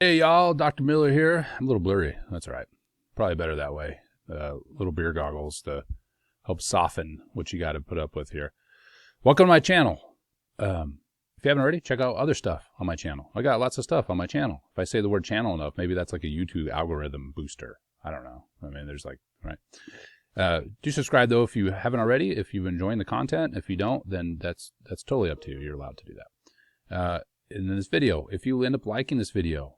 Hey y'all, Dr. Miller here. I'm a little blurry. That's all right. Probably better that way. Little beer goggles to help soften what you got to put up with here. Welcome to my channel. If you haven't already, check out other stuff on my channel. I got lots of stuff on my channel. If I say the word channel enough, maybe that's like a YouTube algorithm booster. I don't know. I mean, there's like, right. Do subscribe though if you haven't already. If you've enjoying the content, if you don't, then that's totally up to you. You're allowed to do that. In this video, if you end up liking this video,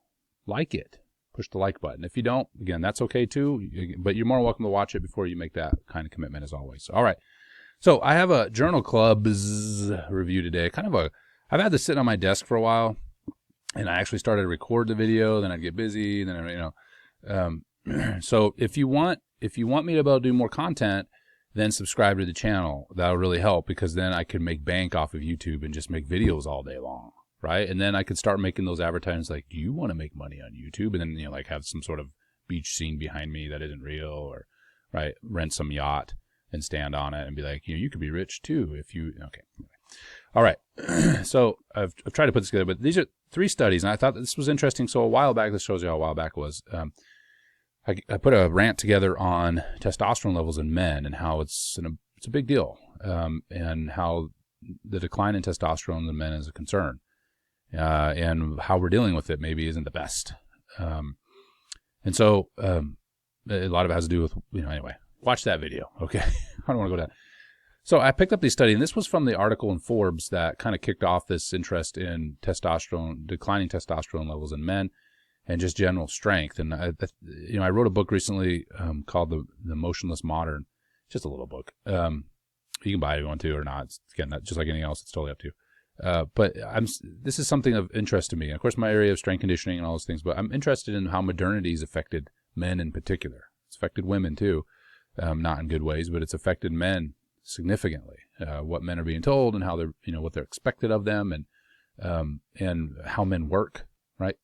like it. Push the like button. If you don't, again, that's okay too, but you're more welcome to watch it before you make that kind of commitment as always. All right. So I have a Journal Club's review today. I've had this sitting on my desk for a while, and I actually started to record the video, then I'd get busy, then, so if you want me to be able to do more content, then subscribe to the channel. That'll really help, because then I can make bank off of YouTube and just make videos all day long. Right. And then I could start making those advertisements like, do you want to make money on YouTube? And then, like have some sort of beach scene behind me that isn't real, or right. Rent some yacht and stand on it and be like, you could be rich too if you, okay. All right. So I've tried to put this together, but these are 3 studies, and I thought this was interesting. So a while back, this shows you how a while back it was, I put a rant together on testosterone levels in men and how it's a big deal, and how the decline in testosterone in men is a concern. And how we're dealing with it maybe isn't the best. And so a lot of it has to do with, anyway, watch that video, okay? I don't want to go down. So I picked up these studies, and this was from the article in Forbes that kind of kicked off this interest in testosterone, declining testosterone levels in men, and just general strength. And, I wrote a book recently called The Motionless Modern. Just a little book. You can buy it if you want to or not. It's, again, just like anything else, it's totally up to you. But this is something of interest to me. And of course, my area of strength conditioning and all those things, but I'm interested in how modernity has affected men in particular. It's affected women too, not in good ways, but it's affected men significantly. What men are being told and how they're, what they're expected of them, and how men work, right?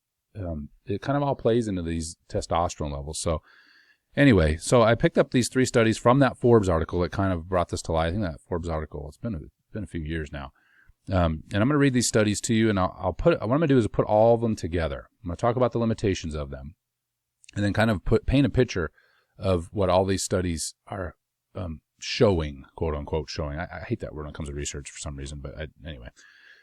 It kind of all plays into these testosterone levels. So anyway, so I picked up these 3 studies from that Forbes article that kind of brought this to light. I think that Forbes article, it's been a few years now. And I'm going to read these studies to you, and what I'm going to do is put all of them together. I'm going to talk about the limitations of them, and then kind of paint a picture of what all these studies are showing, quote unquote showing. I hate that word when it comes to research for some reason, but anyway.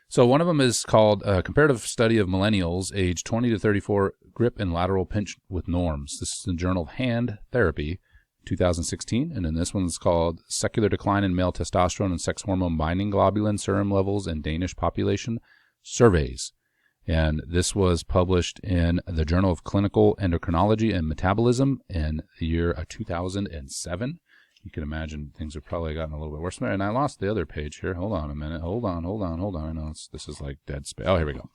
So one of them is called Comparative Study of Millennials, age 20 to 34, Grip and Lateral Pinch with Norms. This is in the Journal of Hand Therapy, 2016, and then this one's called Secular Decline in Male Testosterone and Sex Hormone Binding Globulin Serum Levels in Danish Population Surveys. And this was published in the Journal of Clinical Endocrinology and Metabolism in the year of 2007. You can imagine things have probably gotten a little bit worse. And I lost the other page here. Hold on a minute. Hold on. I know this is like dead space. Oh, here we go.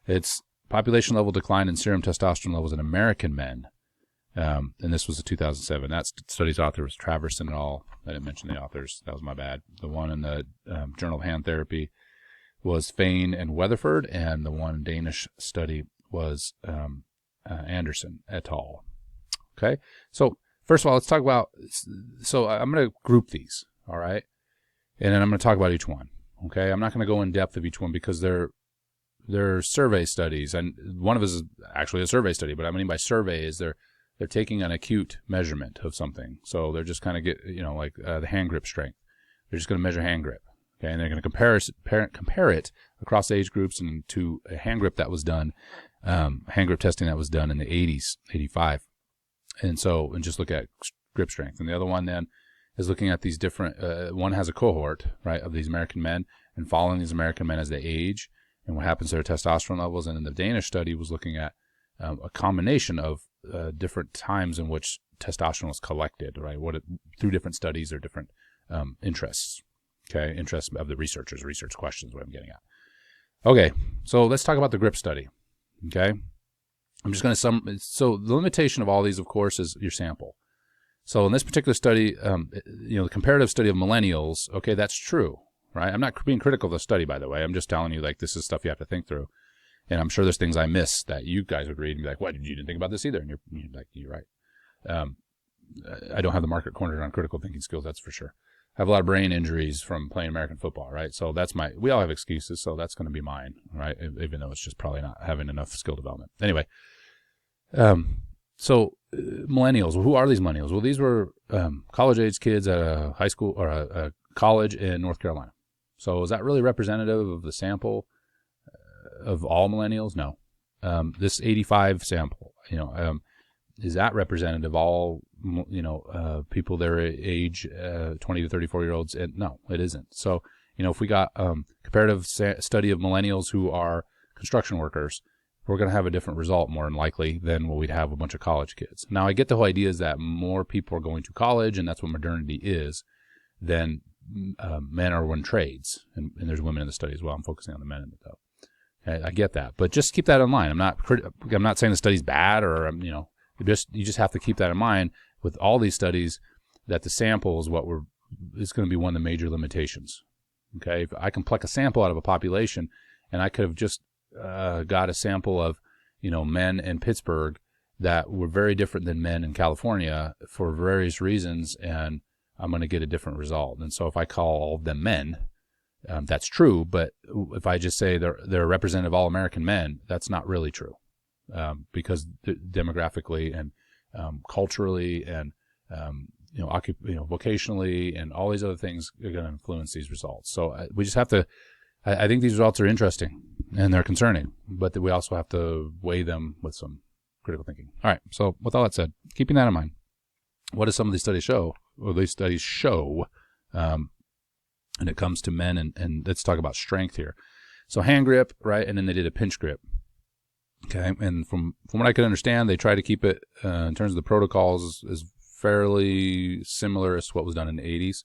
It's population level decline in serum testosterone levels in American men. And this was a 2007. That study's author was Travison et al. I didn't mention the authors. That was my bad. The one in the Journal of Hand Therapy was Fain and Weatherford, and the one Danish study was Anderssson et al. Okay, so first of all, let's talk about. So I'm going to group these, all right, and then I'm going to talk about each one. Okay, I'm not going to go in depth of each one because they're survey studies, and one of us is actually a survey study. But what I mean by survey is they're taking an acute measurement of something. So they're just kind of like the hand grip strength. They're just going to measure hand grip. Okay. And they're going to compare it across age groups and to a hand grip that was done, hand grip testing that was done in the 80s, 85. And just look at grip strength. And the other one then is looking at these different, one has a cohort, right, of these American men and following these American men as they age and what happens to their testosterone levels. And then the Danish study was looking at a combination of different times in which testosterone was collected, right? Through different studies or different interests, okay? Interests of the researchers, research questions, what I'm getting at. Okay, so let's talk about the grip study, okay? I'm just going to so the limitation of all these, of course, is your sample. So in this particular study, the comparative study of millennials, okay, that's true, right? I'm not being critical of the study, by the way. I'm just telling you, like, this is stuff you have to think through. And I'm sure there's things I miss that you guys would read and be like, what, you didn't think about this either? And you're like, you're right. I don't have the market cornered on critical thinking skills, that's for sure. have a lot of brain injuries from playing American football, right? So we all have excuses, so that's going to be mine, right? Even though it's just probably not having enough skill development. Anyway, so millennials, who are these millennials? Well, these were college-age kids at a high school or a college in North Carolina. So is that really representative of the sample of all millennials? No. This 85 sample, is that representative of all, people their age, 20 to 34-year-olds? No, it isn't. So, if we got comparative study of millennials who are construction workers, we're going to have a different result more than likely than what we'd have a bunch of college kids. Now, I get the whole idea is that more people are going to college, and that's what modernity is, than men are in trades. And there's women in the study as well. I'm focusing on the men in it, though. I get that, but just keep that in mind. I'm not saying the study's bad, or you just have to keep that in mind with all these studies, that the sample is is going to be one of the major limitations. Okay, if I can pluck a sample out of a population, and I could have just got a sample of men in Pittsburgh that were very different than men in California for various reasons, and I'm going to get a different result. And so if I call all of them men, that's true, but if I just say they're representative of all American men, that's not really true, because demographically and culturally and vocationally and all these other things are going to influence these results. So we just have to. I think these results are interesting and they're concerning, but we also have to weigh them with some critical thinking. All right. So with all that said, keeping that in mind, what do some of these studies show? Well, these studies show. And it comes to men, and let's talk about strength here. So hand grip, right, and then they did a pinch grip. Okay, and from what I can understand, they try to keep it, in terms of the protocols, is fairly similar as to what was done in the 80s.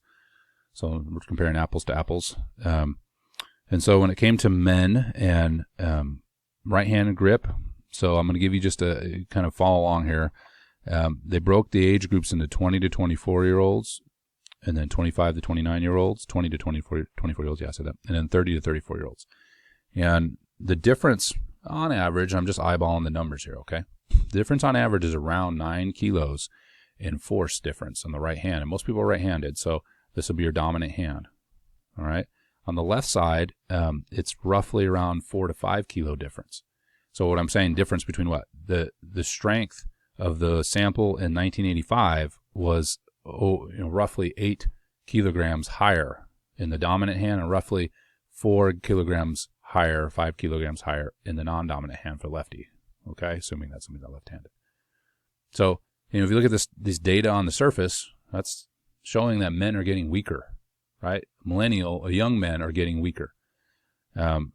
So we're comparing apples to apples. And so when it came to men and right-handed grip, so I'm going to give you just a kind of follow along here. They broke the age groups into 20 to 24-year-olds, and then 25 to 29-year-olds, 20 to 24-year-olds, yeah, I said that, and then 30 to 34-year-olds. And the difference on average, I'm just eyeballing the numbers here, okay? The difference on average is around 9 kilos in force difference on the right hand. And most people are right-handed, so this will be your dominant hand, all right? On the left side, it's roughly around 4 to 5 kilo difference. So what I'm saying, difference between what? The strength of the sample in 1985 was roughly 8 kilograms higher in the dominant hand, and roughly 4 kilograms higher, 5 kilograms higher in the non-dominant hand for lefty. Okay, assuming that's something that's left-handed. So, if you look at this data on the surface, that's showing that men are getting weaker, right? Young men are getting weaker. Now,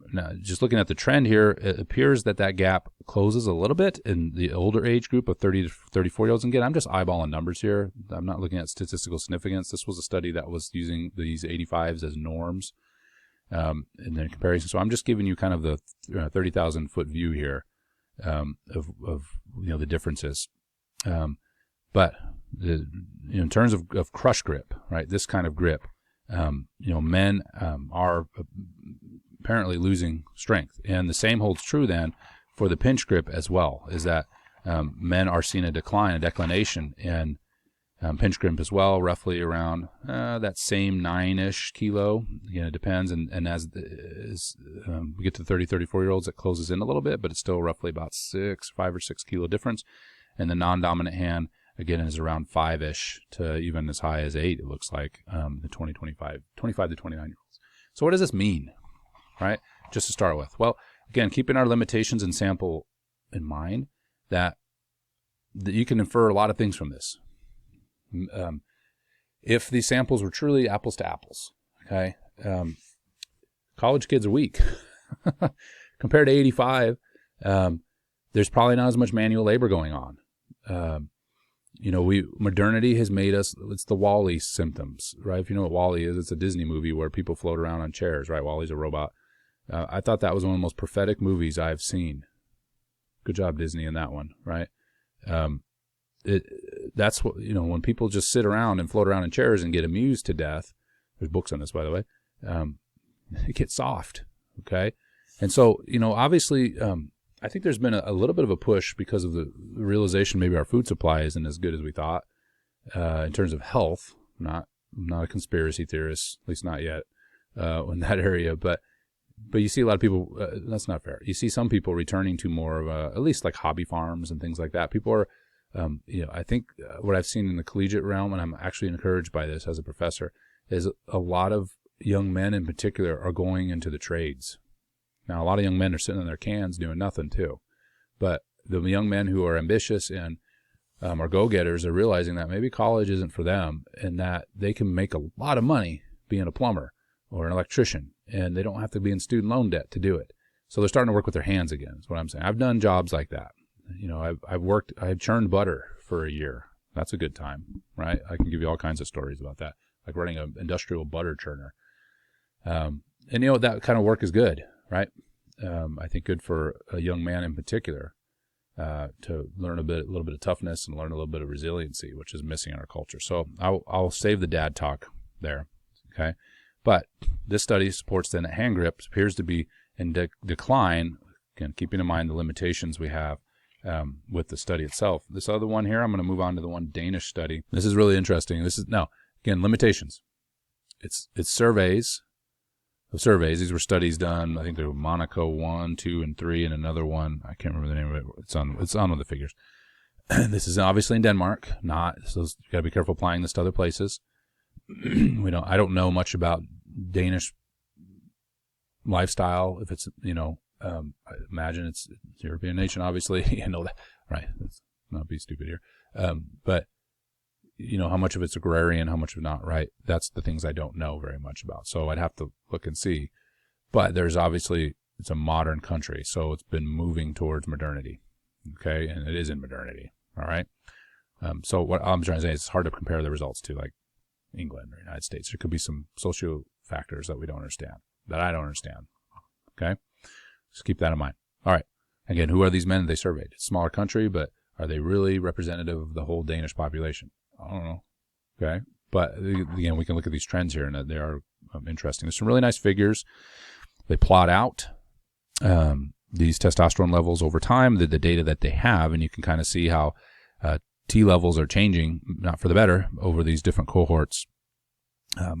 just looking at the trend here, it appears that gap closes a little bit in the older age group of 30 to 34-year-olds. And again, I'm just eyeballing numbers here. I'm not looking at statistical significance. This was a study that was using these 85s as norms in their comparison. So I'm just giving you kind of the 30,000-foot view here of the differences. But in terms of crush grip, right, this kind of grip, men are apparently losing strength. And the same holds true then for the pinch grip as well, is that men are seeing a declination in pinch grip as well, roughly around that same 9-ish kilo. Again, it depends. And as we get to 30, 34-year-olds, it closes in a little bit, but it's still roughly about 5 or 6 kilo difference. And the non-dominant hand, again, is around 5-ish to even as high as 8, it looks like, the 25 to 29-year-olds. So what does this mean? Right, just to start with. Well, again, keeping our limitations and sample in mind, that you can infer a lot of things from this. If these samples were truly apples to apples, okay, college kids are weak. Compared to 85, there's probably not as much manual labor going on. Modernity has made us, it's the WALL-E symptoms, right? If you know what WALL-E is, it's a Disney movie where people float around on chairs, right? WALL-E's a robot. I thought that was one of the most prophetic movies I've seen. Good job, Disney, in that one, right? That's what, when people just sit around and float around in chairs and get amused to death. There's books on this, by the way. It gets soft, okay? And so, obviously, I think there's been a little bit of a push because of the realization maybe our food supply isn't as good as we thought in terms of health, not I'm not a conspiracy theorist, at least not yet, in that area. But you see a lot of people, that's not fair. You see some people returning to more of at least like hobby farms and things like that. People are, I think what I've seen in the collegiate realm, and I'm actually encouraged by this as a professor, is a lot of young men in particular are going into the trades. Now, a lot of young men are sitting in their cans doing nothing too. But the young men who are ambitious and are go-getters are realizing that maybe college isn't for them, and that they can make a lot of money being a plumber or an electrician, and they don't have to be in student loan debt to do it. So they're starting to work with their hands again, is what I'm saying. I've done jobs like that. I've churned butter for a year. That's a good time, right? I can give you all kinds of stories about that, like running an industrial butter churner. And that kind of work is good, right? I think good for a young man in particular, to learn a little bit of toughness and learn a little bit of resiliency, which is missing in our culture. So I'll save the dad talk there. Okay. But this study supports then that hand grip appears to be in decline, again, keeping in mind the limitations we have with the study itself. This other one here, I'm going to move on to the one Danish study. This is really interesting. Again, limitations. It's surveys of surveys. These were studies done, I think there were Monaco 1, 2, and 3, and another one. I can't remember the name of it. It's on one of the figures. This is obviously in Denmark, so you got to be careful applying this to other places. I don't know much about Danish lifestyle. If it's, I imagine it's a European nation, obviously. You know that, right? Let's not be stupid here. But how much of it's agrarian, how much of not, right? That's the things I don't know very much about. So I'd have to look and see. But there's obviously, it's a modern country, so it's been moving towards modernity. Okay, and it is in modernity. All right. So what I'm trying to say is it's hard to compare the results to like England or United States. There could be some social factors that we don't understand, that I don't understand. Okay, just keep that in mind. All right. Again, who are these men they surveyed? It's a smaller country, but are they really representative of the whole Danish population? I don't know. Okay. But again, we can look at these trends here, and they are interesting. There's some really nice figures. They plot out these testosterone levels over time, the data that they have, and you can kind of see how T levels are changing, not for the better, over these different cohorts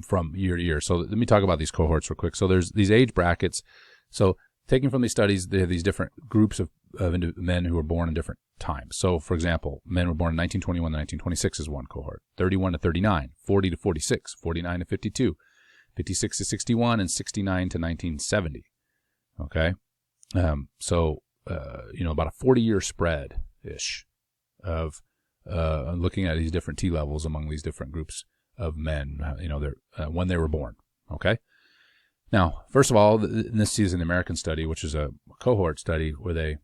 from year to year. So let me talk about these cohorts real quick. So there's these age brackets. So taking from these studies, they have these different groups of men who were born in different times. So, for example, men were born in 1921 to 1926 is one cohort, 31 to 39, 40 to 46, 49 to 52, 56 to 61, and 69 to 1970. Okay? About a 40-year spread-ish of looking at these different T levels among these different groups of men, when they were born. Okay? Now, first of all, this is an American study, which is a cohort study where they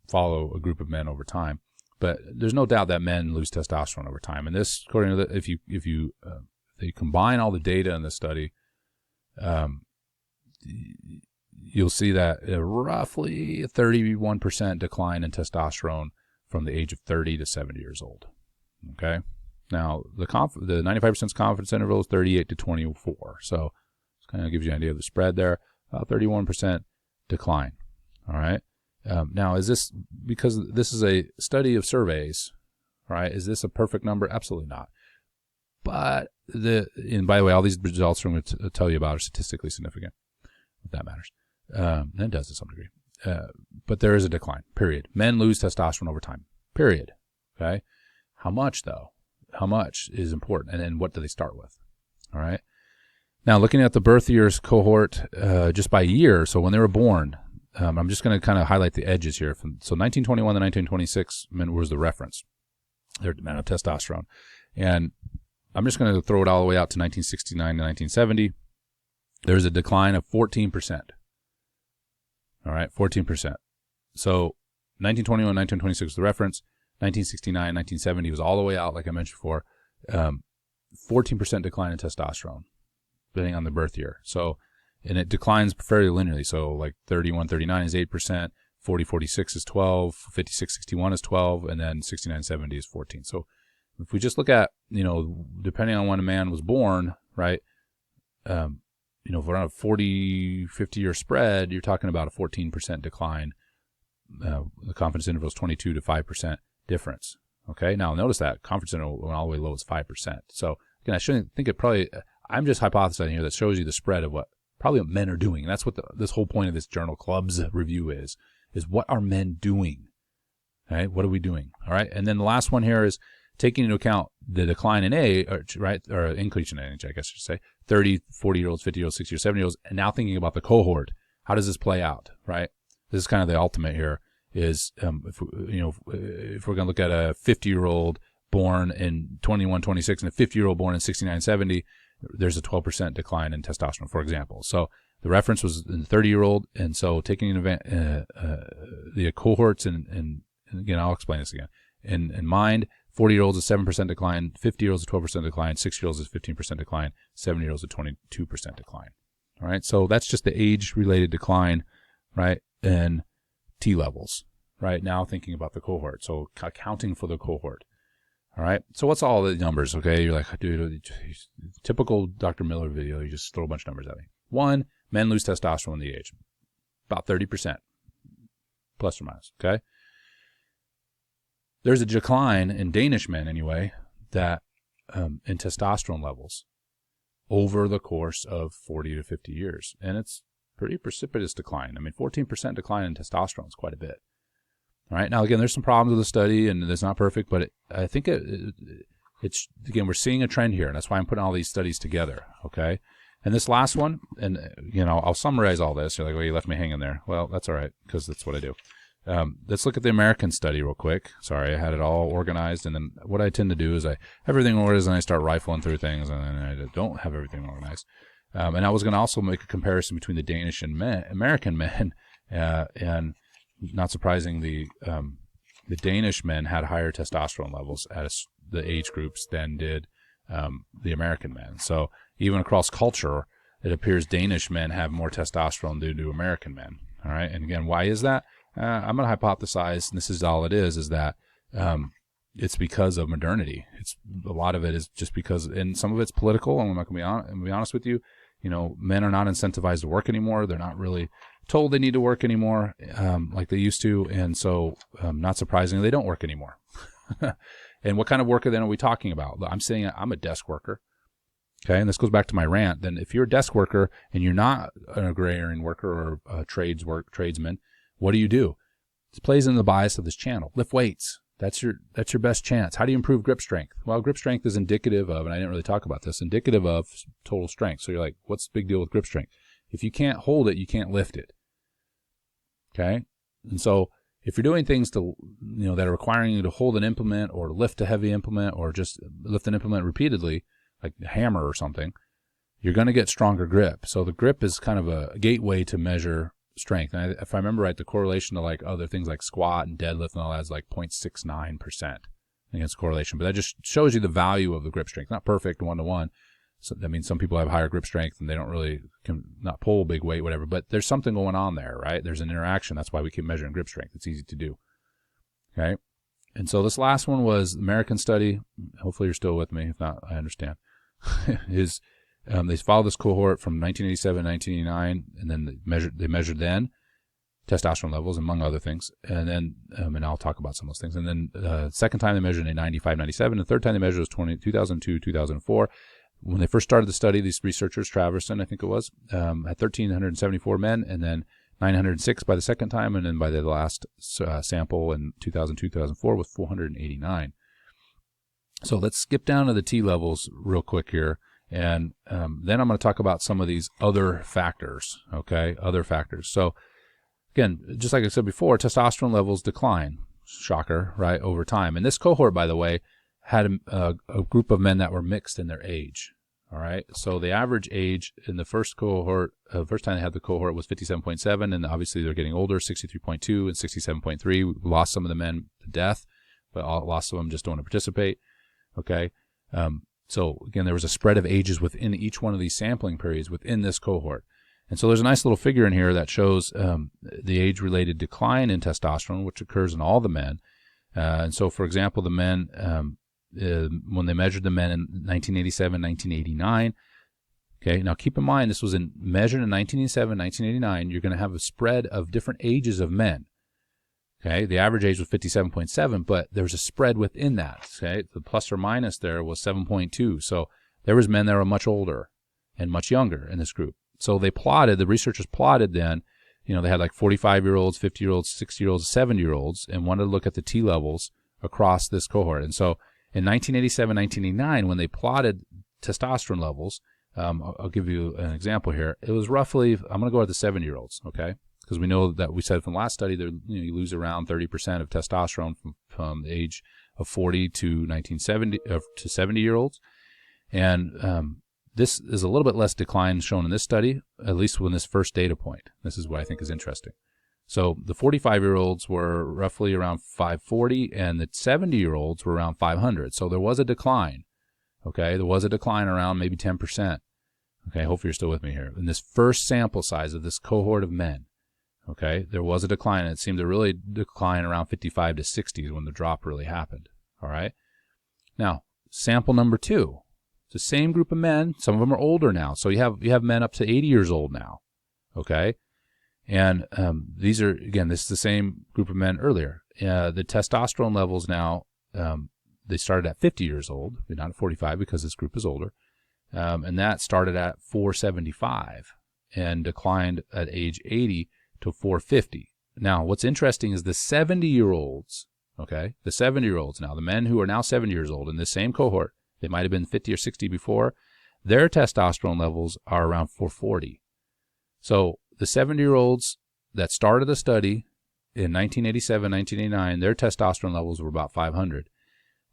follow a group of men over time. But there's no doubt that men lose testosterone over time. And this, according to if you combine all the data in this study, you'll see that roughly a 31% decline in testosterone from the age of 30 to 70 years old. Okay. Now the 95% confidence interval is 38 to 24. So it kind of gives you an idea of the spread there. 31% decline. All right. Now, is this, because this is a study of surveys, right? Is this a perfect number? Absolutely not. But and by the way, all these results I'm going to tell you about are statistically significant, if that matters. And it does to some degree. But there is a decline, period. Men lose testosterone over time, period. Okay. How much though? How much is important? And then what do they start with? All right. Now, looking at the birth years cohort, just by year. So when they were born, I'm just going to kind of highlight the edges here. So 1921 to 1926 was the reference, their amount of testosterone. And I'm just going to throw it all the way out to 1969 to 1970. There's a decline of 14%. All right, 14%. So 1921, 1926 was the reference. 1969, 1970 was all the way out, like I mentioned before. 14% decline in testosterone, depending on the birth year. So, and it declines fairly linearly. So like 31, 39 is 8%, 40, 46 is 12, 56, 61 is 12, and then 69, 70 is 14. So if we just look at, depending on when a man was born, right, if we're on a 40, 50-year spread, you're talking about a 14% decline. The confidence interval is 22 to 5% difference. Okay, now notice that confidence interval went all the way low as 5%. So again, I shouldn't think it probably, I'm just hypothesizing here that shows you the spread of what probably what men are doing. And that's what this whole point of this Journal Club's review is what are men doing? All right, what are we doing? All right, and then the last one here is taking into account the decline in age, or increase in age, I guess I should say, 30, 40-year-olds, 50-year-olds, 60 or 70-year-olds, and now thinking about the cohort. How does this play out, right? This is kind of the ultimate here is, if we're going to look at a 50-year-old born in 21, 26 and a 50-year-old born in 69, 70, there's a 12% decline in testosterone, for example. So the reference was in the 30-year-old, and so taking the cohorts and again, I'll explain this again. In mind, 40-year-olds a 7% decline, 50-year-olds a 12% decline, 60-year-olds a 15% decline, 70-year-olds a 22% decline. All right, so that's just the age-related decline, right, in T levels. Right now, thinking about the cohort, so accounting for the cohort. All right, so what's all the numbers? Okay, you're like, dude, typical Dr. Miller video. You just throw a bunch of numbers at me. 1, men lose testosterone in the age, about 30%, plus or minus. Okay. There's a decline in Danish men, anyway, that in testosterone levels over the course of 40 to 50 years. And it's pretty precipitous decline. I mean, 14% decline in testosterone is quite a bit. All right. Now, again, there's some problems with the study, and it's not perfect, but I think it's, again, we're seeing a trend here, and that's why I'm putting all these studies together, okay? And this last one, and, I'll summarize all this. You're like, well, you left me hanging there. Well, that's all right, because that's what I do. Let's look at the American study real quick. Sorry, I had it all organized, and then what I tend to do is I have everything organized, and I start rifling through things, and then I don't have everything organized. And I was going to also make a comparison between the Danish and American men, and not surprising, the Danish men had higher testosterone levels at the age groups than did the American men. So even across culture, it appears Danish men have more testosterone than do American men. All right, and again, why is that? I'm going to hypothesize, and this is all it is that it's because of modernity. It's a lot of it is just because, and some of it's political. And I'm going to be honest with you. Men are not incentivized to work anymore. They're not really told they need to work anymore like they used to, and so not surprisingly, they don't work anymore. And what kind of work then are we talking about? I'm saying I'm a desk worker. Okay, and this goes back to my rant. Then if you're a desk worker and you're not an agrarian worker or a tradesman, what do? This plays into the bias of this channel. Lift weights. That's your best chance. How do you improve grip strength? Well, grip strength is indicative of, and I didn't really talk about this, indicative of total strength. So you're like, what's the big deal with grip strength? If you can't hold it, you can't lift it. Okay? And so if you're doing things to, that are requiring you to hold an implement or lift a heavy implement or just lift an implement repeatedly, like a hammer or something, you're going to get stronger grip. So the grip is kind of a gateway to measure strength. And if I remember right, the correlation to like other things like squat and deadlift and all that is like 0.69% against correlation. But that just shows you the value of the grip strength. Not perfect one-to-one. So that means some people have higher grip strength and they don't really can not pull big weight, whatever. But there's something going on there, right? There's an interaction. That's why we keep measuring grip strength. It's easy to do. Okay. And so this last one was the American study. Hopefully you're still with me. If not, I understand. They followed this cohort from 1987 to 1989, and then they measured then testosterone levels, among other things. And then, and I'll talk about some of those things. And then second time they measured in 95, 97. The third time they measured was 2002, 2004. When they first started the study, these researchers, Travison, I think it was, had 1,374 men, and then 906 by the second time, and then by the last sample in 2002, 2004 with 489. So let's skip down to the T levels real quick here. And then I'm going to talk about some of these other factors, okay, other factors. So, again, just like I said before, testosterone levels decline, shocker, right, over time. And this cohort, by the way, had a group of men that were mixed in their age, all right? So the average age in the first cohort, first time they had the cohort was 57.7, and obviously they're getting older, 63.2 and 67.3. We lost some of the men to death, but lost some of them just don't want to participate, okay? So, again, there was a spread of ages within each one of these sampling periods within this cohort. And so there's a nice little figure in here that shows the age-related decline in testosterone, which occurs in all the men. And so, for example, the men, when they measured the men in 1987, 1989, okay, now keep in mind this was measured in 1987, 1989, you're going to have a spread of different ages of men. Okay, the average age was 57.7, but there was a spread within that. Okay, the plus or minus there was 7.2. So there was men that were much older and much younger in this group. So the researchers plotted then, they had like 45-year-olds, 50-year-olds, 60-year-olds, 70-year-olds, and wanted to look at the T levels across this cohort. And so in 1987, 1989, when they plotted testosterone levels, I'll give you an example here. It was roughly, I'm going to go with the 70-year-olds, okay? Because we know that we said from the last study that you lose around 30% of testosterone from the age of 40 to 70-year-olds. And this is a little bit less decline shown in this study, at least when this first data point. This is what I think is interesting. So the 45-year-olds were roughly around 540, and the 70-year-olds were around 500. So there was a decline, okay? There was a decline around maybe 10%. Okay, hopefully you're still with me here. In this first sample size of this cohort of men, okay, there was a decline, and it seemed to really decline around 55 to 60 when the drop really happened, all right? Now, sample number 2. It's the same group of men. Some of them are older now. So you have men up to 80 years old now, okay? And these are, again, this is the same group of men earlier. The testosterone levels now, they started at 50 years old, not at 45 because this group is older. And that started at 475 and declined at age 80 to 450. Now, what's interesting is the 70-year-olds, okay? The 70-year-olds now, the men who are now 70 years old in this same cohort, they might have been 50 or 60 before, their testosterone levels are around 440. So the 70-year-olds that started the study in 1987, 1989, their testosterone levels were about 500.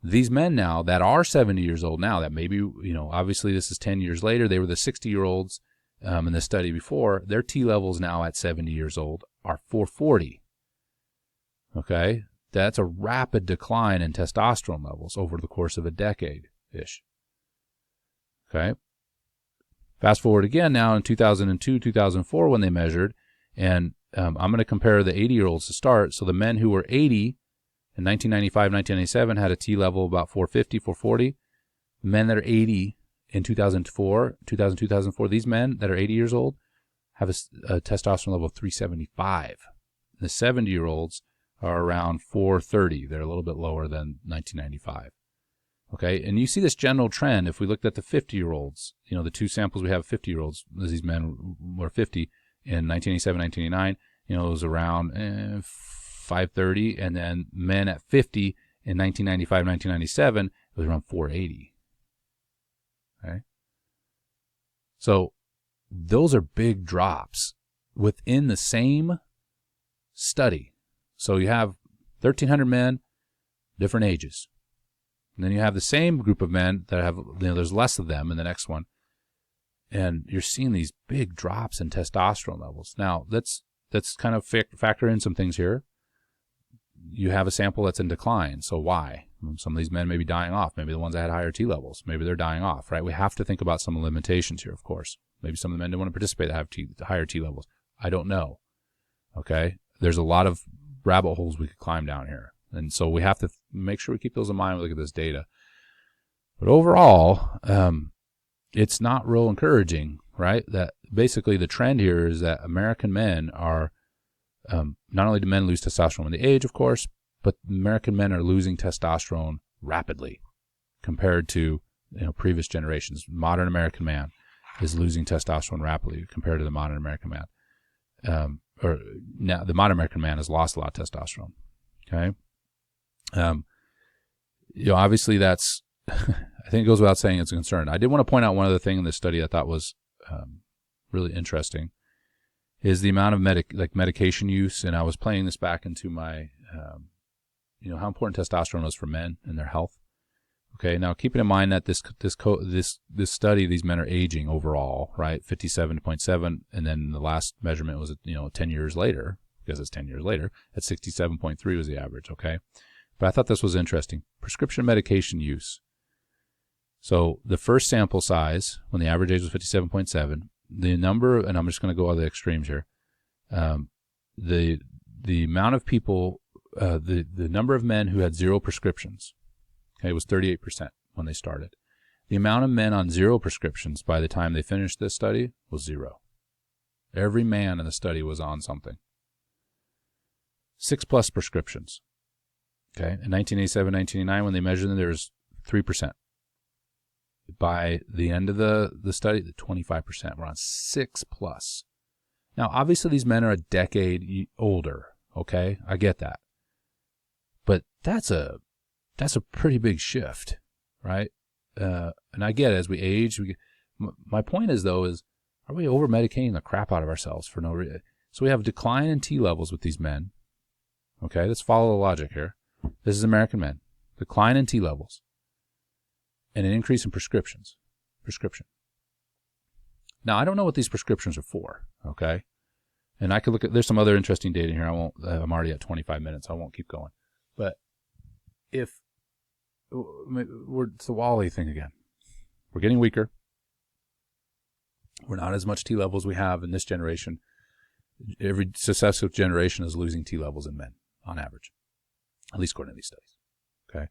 These men now that are 70 years old now, that maybe, obviously this is 10 years later, they were the 60-year-olds in the study before, their T levels now at 70 years old are 440. Okay? That's a rapid decline in testosterone levels over the course of a decade-ish. Okay? Fast forward again now in 2002, 2004 when they measured, and I'm going to compare the 80-year-olds to start. So the men who were 80 in 1995, 1997 had a T level of about 450, 440. The men that are 80 in 2004, 2004, these men that are 80 years old have a testosterone level of 375. The 70-year-olds are around 430. They're a little bit lower than 1995. Okay, and you see this general trend if we looked at the 50-year-olds. The two samples we have 50-year-olds, these men were 50 in 1987, 1989. It was around 530, and then men at 50 in 1995, 1997, it was around 480. Okay, so those are big drops within the same study. So you have 1,300 men, different ages. And then you have the same group of men that have, there's less of them in the next one. And you're seeing these big drops in testosterone levels. Now, let's kind of factor in some things here. You have a sample that's in decline. So why? Some of these men may be dying off. Maybe the ones that had higher T levels. Maybe they're dying off, right? We have to think about some limitations here, of course. Maybe some of the men don't want to participate that have higher T levels. I don't know. Okay? There's a lot of rabbit holes we could climb down here. And so we have to make sure we keep those in mind when we look at this data. But overall, it's not real encouraging, right? That basically the trend here is that American men are, not only do men lose testosterone with the age, of course, but American men are losing testosterone rapidly compared to previous generations. Modern American man is losing testosterone rapidly compared to the modern American man. Or now the modern American man has lost a lot of testosterone. Okay. Obviously that's, I think it goes without saying it's a concern. I did want to point out one other thing in this study I thought was really interesting is the amount of medication use. And I was playing this back into my, how important testosterone is for men and their health. Okay. Now keeping in mind that this study, these men are aging overall, right? 57.7. And then the last measurement was, 10 years later, because it's 10 years later, at 67.3 was the average. Okay. But I thought this was interesting. Prescription medication use. So the first sample size, when the average age was 57.7, the number, and I'm just going to go all the extremes here, the amount of people, the number of men who had zero prescriptions, okay, was 38% when they started. The amount of men on zero prescriptions by the time they finished this study was 0. Every man in the study was on something. 6+ prescriptions. Okay, in 1987, 1989, when they measured them, there was 3%. by the end of the study, the 25%. We're on 6+. Now, obviously, these men are a decade older. Okay, I get that, but that's a pretty big shift, right? And I get it, as we age. My point is, though, are we over medicating the crap out of ourselves for no reason? So we have a decline in T levels with these men. Okay, let's follow the logic here. This is American men. Decline in T levels. And an increase in prescription. Now, I don't know what these prescriptions are for, okay? And I could look at, there's some other interesting data here. I'm already at 25 minutes. I won't keep going. But it's the Wally thing again. We're getting weaker. We're not as much T levels we have in this generation. Every successive generation is losing T levels in men, on average, at least according to these studies. Okay,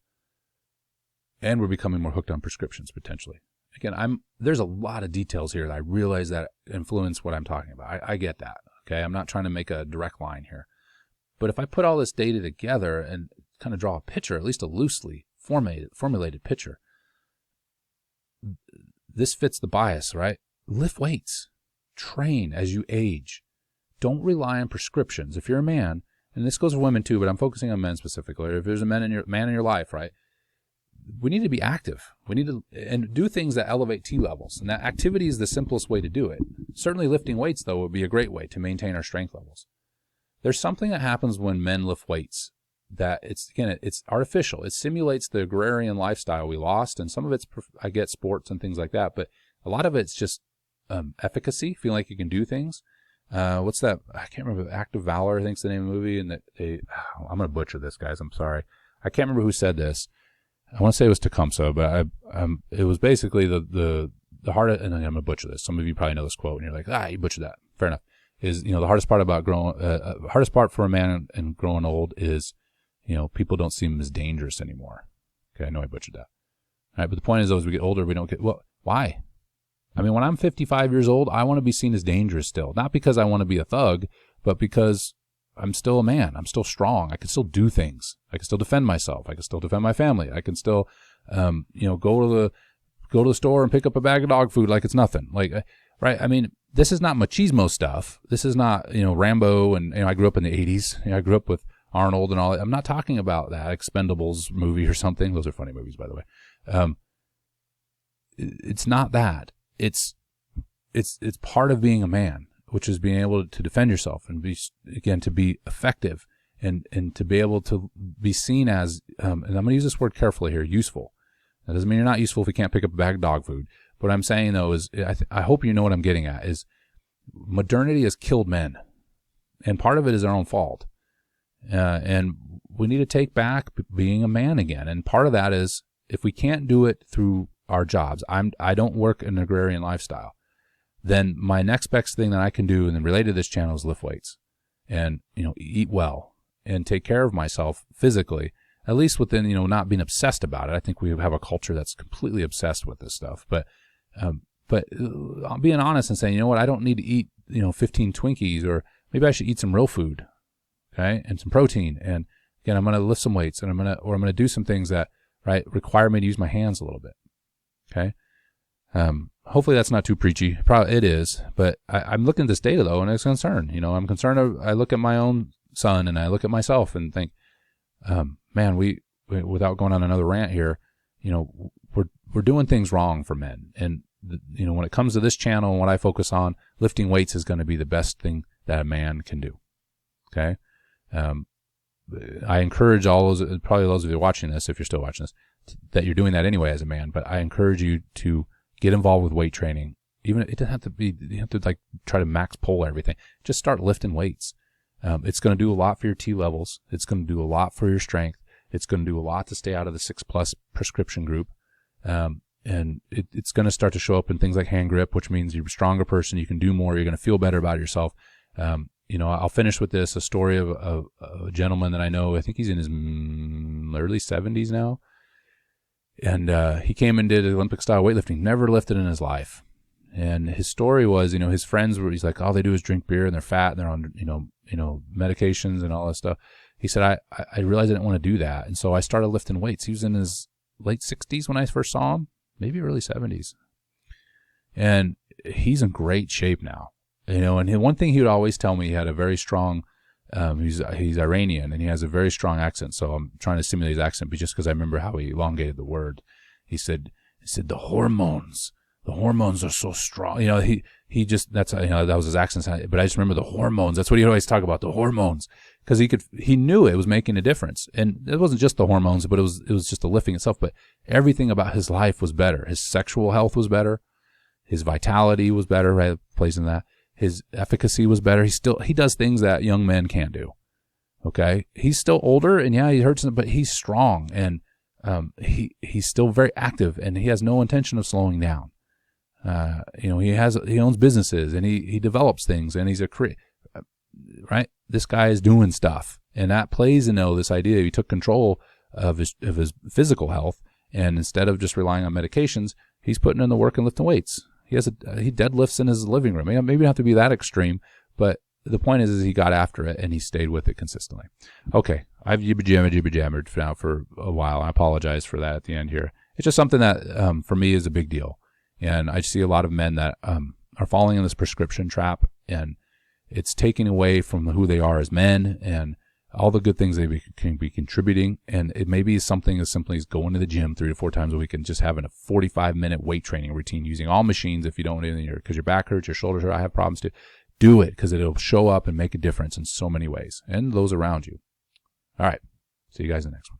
and we're becoming more hooked on prescriptions potentially. Again, there's a lot of details here that I realize that influence what I'm talking about. I get that. Okay, I'm not trying to make a direct line here, but if I put all this data together and kind of draw a picture, at least a loosely formulated picture, this fits the bias, right? Lift weights, train as you age. Don't rely on prescriptions. If you're a man, and this goes for women too, but I'm focusing on men specifically. If there's a man in your life, right? We need to be active. We need to and do things that elevate T levels, and that activity is the simplest way to do it. Certainly, lifting weights though would be a great way to maintain our strength levels. There's something that happens when men lift weights that it's artificial. It simulates the agrarian lifestyle we lost, and some of it's I get sports and things like that, but a lot of it's just efficacy, feeling like you can do things. What's that? I can't remember. Act of Valor, I think's the name of the movie. And I'm going to butcher this, guys. I'm sorry. I can't remember who said this. I want to say it was Tecumseh, but it was basically the hardest, and I'm going to butcher this. Some of you probably know this quote, and you're like, you butchered that. Fair enough. Is, the hardest part about hardest part for a man and growing old is, people don't see him as dangerous anymore. Okay, I know I butchered that. All right, but the point is, though, as we get older, we don't get, why? I mean, when I'm 55 years old, I want to be seen as dangerous still. Not because I want to be a thug, but because I'm still a man. I'm still strong. I can still do things. I can still defend myself. I can still defend my family. I can still, go to the store and pick up a bag of dog food like it's nothing. Right? I mean, this is not machismo stuff. This is not, Rambo, and I grew up in the 80s. I grew up with Arnold and all that. I'm not talking about that Expendables movie or something. Those are funny movies, by the way. It's not that. It's part of being a man, which is being able to defend yourself and to be effective and to be able to be seen as, and I'm going to use this word carefully here, useful. That doesn't mean you're not useful if you can't pick up a bag of dog food. What I'm saying, though, is I hope you know what I'm getting at, is modernity has killed men. And part of it is our own fault. And we need to take back being a man again. And part of that is, if we can't do it through our jobs, I don't work an agrarian lifestyle, then my next best thing that I can do, and then related to this channel, is lift weights and, eat well and take care of myself physically, at least within, not being obsessed about it. I think we have a culture that's completely obsessed with this stuff, but being honest and saying, I don't need to eat, 15 Twinkies, or maybe I should eat some real food. Okay. And some protein. And again, I'm going to lift some weights, and I'm going to do some things that, require me to use my hands a little bit. Okay. Hopefully that's not too preachy. Probably it is, but I'm looking at this data though, and it's a concern. I'm concerned. I look at my own son and I look at myself and think, man, we without going on another rant here, we're doing things wrong for men. And when it comes to this channel and what I focus on, lifting weights is going to be the best thing that a man can do. Okay. I encourage probably those of you watching this, if you're still watching this, that you're doing that anyway as a man, but I encourage you to get involved with weight training. Even it doesn't have to be, you have to try to max pull everything. Just start lifting weights. It's going to do a lot for your T levels. It's going to do a lot for your strength. It's going to do a lot to stay out of the 6+ prescription group. And it's going to start to show up in things like hand grip, which means you're a stronger person. You can do more. You're going to feel better about yourself. I'll finish with a story of a gentleman that I know. I think he's in his early 70s now. And he came and did Olympic-style weightlifting, never lifted in his life. And his story was, his friends he's like, all they do is drink beer, and they're fat, and they're on, medications and all that stuff. He said, I realized I didn't want to do that. And so I started lifting weights. He was in his late 60s when I first saw him. maybe early 70s. And he's in great shape now. And one thing he would always tell me, he had a very strong, he's Iranian, and he has a very strong accent. So I'm trying to simulate his accent, but just because I remember how he elongated the word. He said, the hormones are so strong. He just, that was his accent. But I just remember the hormones. That's what he'd always talk about, the hormones. Because he knew it was making a difference. And it wasn't just the hormones, but it was just the lifting itself. But everything about his life was better. His sexual health was better. His vitality was better, right? Plays in that. His efficacy was better. He does things that young men can't do. Okay? He's still older, and yeah, he hurts, but he's strong, and he's still very active, and he has no intention of slowing down. He owns businesses, and he develops things, and he's right? This guy is doing stuff, and that plays into this idea. He took control of his physical health, and instead of just relying on medications, he's putting in the work and lifting weights. He deadlifts in his living room. Maybe not have to be that extreme, but the point is he got after it and he stayed with it consistently. Okay, I've jibber-jammered now for a while. I apologize for that at the end here. It's just something that for me is a big deal, and I see a lot of men that are falling in this prescription trap, and it's taking away from who they are as men and all the good things they can be contributing. And it may be something as simply as going to the gym 3 to 4 times a week and just having a 45-minute weight training routine using all machines. If you don't want anything, because your back hurts, your shoulders hurt, I have problems too. Do it, because it'll show up and make a difference in so many ways, and those around you. All right. See you guys in the next one.